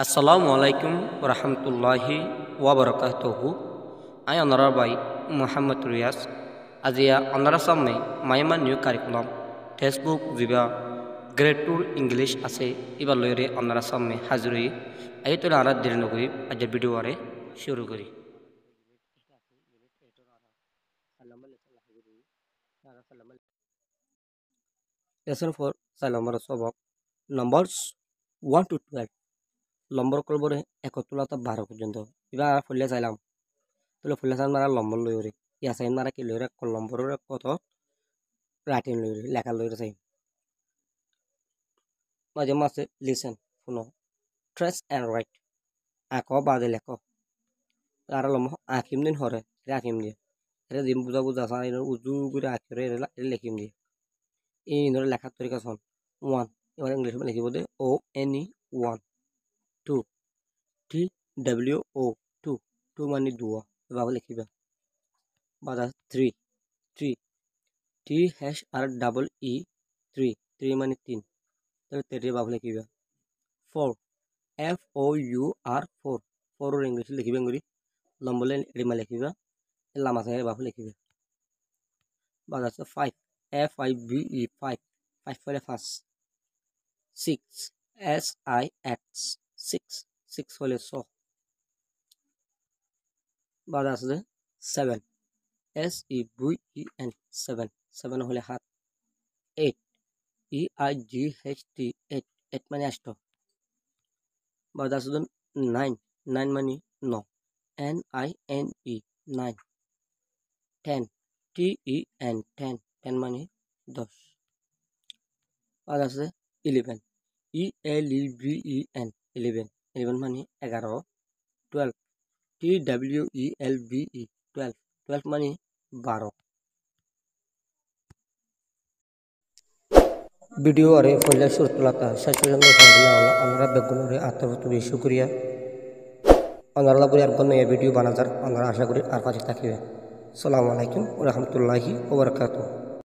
আসসালামু আলাইকুম রহমতুল্লাহি ওয়াবারাকাতুহু আই অনারার বাই মোহাম্মদ রিয়াজ আজিয়া অনারা সামনে মাইমা নিউ কারিকুলাম টেক্সটবুক যিবা গ্রেড টুর ইংলিশ আছে এবার লয়রে অনারা সামনে হাজিরি এই তো আর দেরি নকরি আজ ভিডিও আরে শুরু করি লেসন 4 সালামার সবক নম্বরস 1 to 12 লম্বর করবরে একতুলাতা 12 পর্যন্ত এবার ফুলে চাইলাম তুলে ফুলে চাই মারা লম্বর লইরে ইয়া চাই মারা কি লইরে লম্বরের কত রাইটিং লইরে লেখা লইরে চাই মাঝে মাঝে লিসেন শুনো ট্রেস এন্ড রাইট আঁক বাদে লেখ আর লম্ব আঁকিম দিন হরে আঁকিম দিয়ে এটা দিন বুঝা বুঝা চাই উজু করে আঁকিরে লিখিম দিয়ে এই ধরে লেখার তরিকা শোন 1 এবার ইংলিশ লিখিব দে O N E 1 2 T W O 2 2 মানে দুয়া এভাবে লিখিবা বাদা 3 3 T H R double E 3 3 মানে 3 তাহলে 3 এভাবে লিখিবা 4 এফ ও ইউ আর 4 4 এর ইংলিশ লিখিবা ইংরি লম্বলে রিমা লিখিবা লামা সাইরে এভাবে লিখিবা বাদা 5 এফ আই বি ই 5 5 ফলে ফার্স্ট 6 এস আই এক্স 6 6 হলে 6 বাদা আছে 7 S E V E N 7 7 হলে 7 8 E I G H T 8 8 মানে 8 বাদা আছে 9 9 মানে 9 N I N E 9 10 T E N 10 10 মানে 10 বাদা আছে 11 E L E V E N 11 11 মানে 11 12 T W E L V E 12 12 মানে 12 ভিডিও আরে ফলে সুরতুলাতা শাশুড়ি আমরা বেগুনের আত্মবতুবি শুক্রিয়া অনারা বলে আর কোনো ভিডিও বানাজার আমরা আশা করি আর কাছে থাকিবে আসসালামু আলাইকুম ওয়া রাহমাতুল্লাহি ওয়া বারাকাতুহু।